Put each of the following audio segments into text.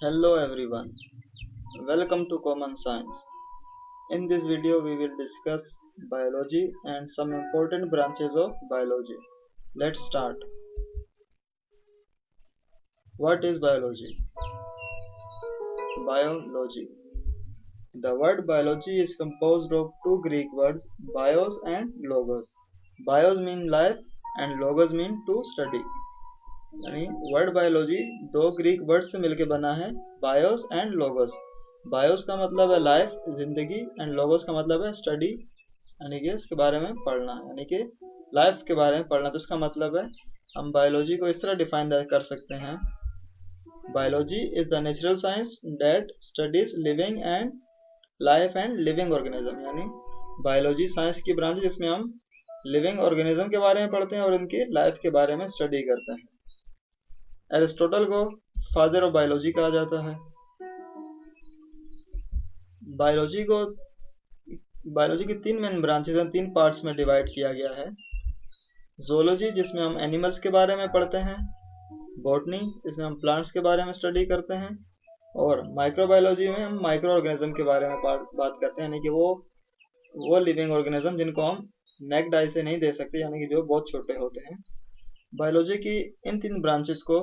Hello everyone, welcome to Common Science. In this video we will discuss biology and some important branches of biology. Let's start. What is biology? Biology. The word biology is composed of two Greek words, bios and logos. Bios mean life and logos mean to study. यानी word biology दो Greek word से मिलकर बना है, BIOS and logos. BIOS का मतलब है life, जिंदगी, एंड लोगोस का मतलब है स्टडी, यानी कि इसके बारे में पढ़ना, यानी कि लाइफ के बारे में पढ़ना। तो इसका मतलब है हम बायोलॉजी को इस तरह डिफाइन कर सकते हैं, biology is the natural science that studies living and life and living organism. यानी बायोलॉजी साइंस की ब्रांच जिसमें हम लिविंग ऑर्गेनिज्म के बारे में पढ़ते हैं और उनकी लाइफ के बारे में स्टडी करते हैं। एरिस्टोटल को फादर ऑफ बायोलॉजी कहा जाता है। बायोलॉजी की तीन मेन ब्रांचेस हैं, तीन पार्ट्स में डिवाइड किया गया है। ज़ूलॉजी जिसमें हम एनिमल्स के बारे में पढ़ते हैं, बॉटनी जिसमें हम प्लांट्स के बारे में स्टडी करते हैं, और माइक्रोबायोलॉजी में हम माइक्रो ऑर्गेनिज्म के बारे में बात करते हैं, यानी कि वो लिविंग ऑर्गेनिज्म जिनको हम नेक्ड आई से नहीं दे सकते, यानी कि जो बहुत छोटे होते हैं। बायोलॉजी की इन तीन ब्रांचेस को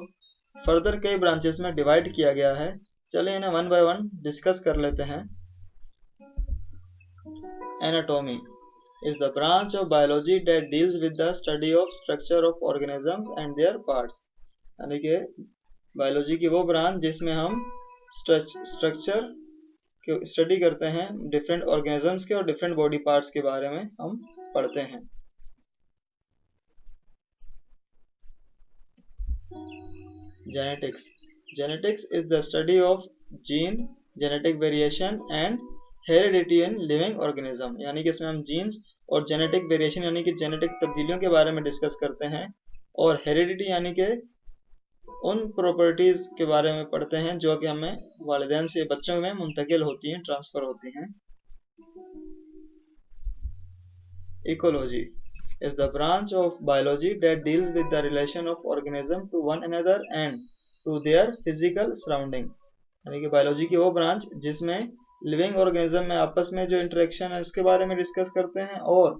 फर्दर कई ब्रांचेस में डिवाइड किया गया है। चलिए इन्हें वन बाय वन डिस्कस कर लेते हैं। Anatomy is the branch of biology that deals with the study of structure of organisms and their parts। यानी कि बायोलॉजी की वो ब्रांच जिसमें हम स्ट्रक्चर की स्टडी करते हैं, डिफरेंट ऑर्गेनिजम्स के और डिफरेंट बॉडी पार्ट्स के बारे में हम पढ़ते हैं। Genetics is the study of gene, genetic variation and heredity in living organism। यानी कि इसमें हम जीन्स और जेनेटिक वेरिएशन यानी कि जेनेटिक तब्दीलियों के बारे में डिस्कस करते हैं, और हेरिडिटी यानी कि उन प्रॉपर्टीज के बारे में पढ़ते हैं जो कि हमें वालिदैन से बच्चों में मुंतकिल होती हैं, ट्रांसफर होती हैं। Ecology is the branch of biology that deals with the relation of organism to one another and to their physical surrounding। यानी कि बायोलॉजी की वो ब्रांच जिसमें लिविंग ऑर्गेनिज्म में आपस में जो इंटरेक्शन है उसके बारे में डिस्कस करते हैं, और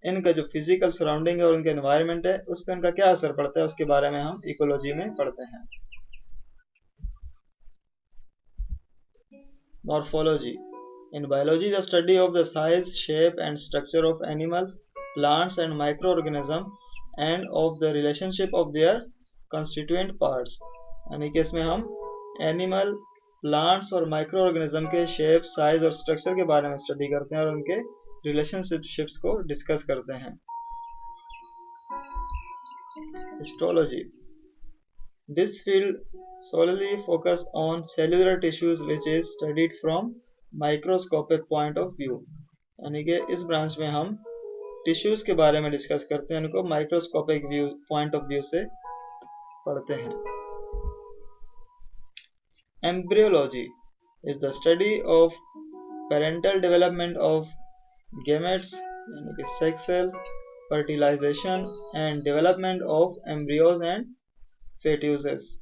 इनका जो फिजिकल सराउंडिंग है और उनका एनवायरनमेंट है उस पर इनका क्या असर पड़ता है उसके बारे में हम इकोलॉजी में पढ़ते हैं। Morphology in biology the study of the size, shape and structure of animals, plants and microorganisms and of the relationship of their constituent parts। यानी कि इसमें हम एनिमल, प्लांट्स और माइक्रो ऑर्गेनिज्म के शेप, साइज और स्ट्रक्चर के बारे में स्टडी करते हैं और उनके रिलेशनशिप्स को डिस्कस करते हैं। Histology this field solely focus on cellular tissues which is studied from microscopic point of view. यानी कि इस ब्रांच में हम टिश्यूज के बारे में डिस्कस करते हैं, उनको microscopic view point of view से पढ़ते हैं। Embryology is the study of parental development of gametes, यानी कि sex cell, fertilisation and development of embryos and foetuses.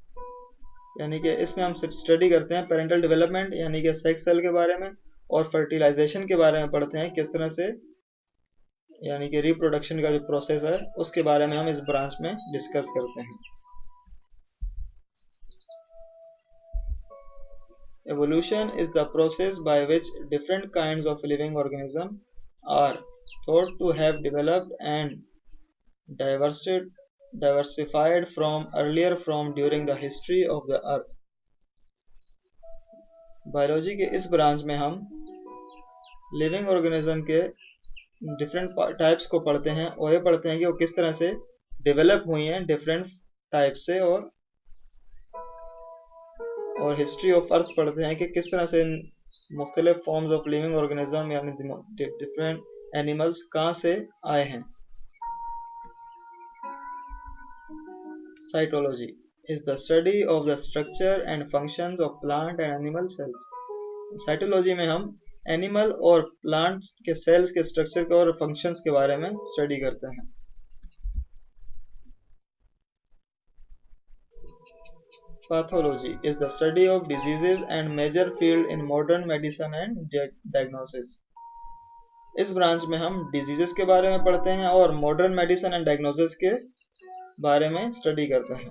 यानी कि इसमें हम स्टडी करते हैं पेरेंटल डेवलपमेंट यानी कि सेक्स सेल के बारे में, और फर्टिलाइजेशन के बारे में पढ़ते हैं, किस तरह से यानी कि रिप्रोडक्शन का जो प्रोसेस है उसके बारे में हम इस ब्रांच में डिस्कस करते हैं। Evolution is the process by which different kinds of living organism are thought to have developed and diversified from earlier from during the history of the earth। Biology के इस ब्रांच में हम living organism के different types को पढ़ते हैं, और ये पढ़ते हैं कि वो किस तरह से डेवलप हुई हैं डिफरेंट टाइप से, और हिस्ट्री ऑफ अर्थ पढ़ते हैं कि किस तरह से मुख्तलिफ फॉर्म्स ऑफ लिविंग ऑर्गेनिज्म यानी डिफरेंट एनिमल्स कहाँ से आए हैं। Cytology is the study of the structure and functions of plant and animal cells। Cytology में हम एनिमल और प्लांट के सेल्स के स्ट्रक्चर के और फंक्शंस के बारे में स्टडी करते हैं। Pathology is the study of diseases and major field in modern medicine and diagnosis. इस ब्रांच में हम डिजीजेस के बारे में पढ़ते हैं और मॉडर्न मेडिसिन एंड डायग्नोसिस के बारे में स्टडी करते हैं.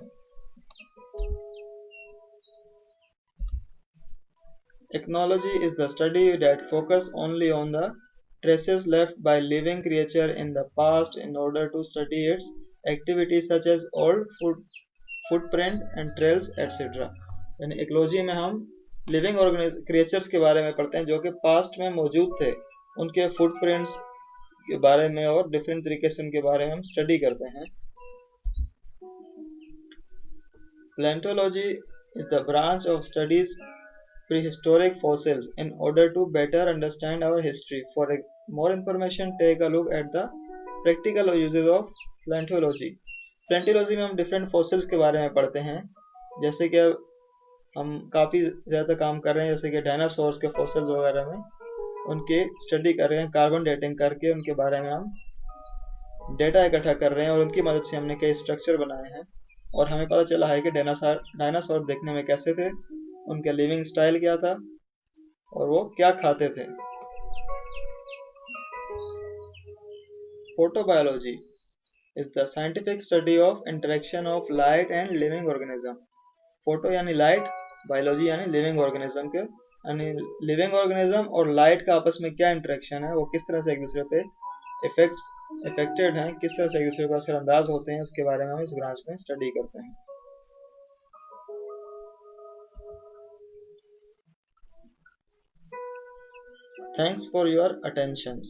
Ethnology is the study that focus only on the traces left by living creature in the past in order to study its activities such as old footprint and trails etc. यानी ecology में हम living creatures के बारे में पढ़ते हैं जो कि पास्ट में मौजूद थे, उनके फुटप्रिंट्स के बारे में और डिफरेंट तरीके से उनके बारे में हम स्टडी करते हैं. Paleontology is the branch of studies prehistoric fossils in order to better understand our history. For more information, take a look at the practical uses of paleontology. Paleontology में हम डिफरेंट फॉसिल्स के बारे में पढ़ते हैं, जैसे कि हम काफ़ी ज़्यादा काम कर रहे हैं, जैसे कि डायनासोर्स के फॉसिल्स वगैरह में उनके स्टडी कर रहे हैं, कार्बन डेटिंग करके उनके बारे में हम डेटा इकट्ठा कर रहे हैं और उनकी मदद से हमने कई स्ट्रक्चर बनाए हैं और हमें पता चला है कि डायनासोर देखने में कैसे थे, उनका लिविंग स्टाइल क्या था और वो क्या खाते थे. Photobiology is the scientific study of interaction of light and living organism. Photo यानी लाइट, बायोलॉजी यानी लिविंग ऑर्गेनिज्म के, यानी लिविंग ऑर्गेनिज्म और लाइट का आपस में क्या इंटरेक्शन है, वो किस तरह से एक दूसरे पे इफेक्टेड हैं, किस तरह से एक दूसरे पर असरअंदाज होते हैं, उसके बारे में हम इस ब्रांच में स्टडी करते हैं. Thanks for your attention.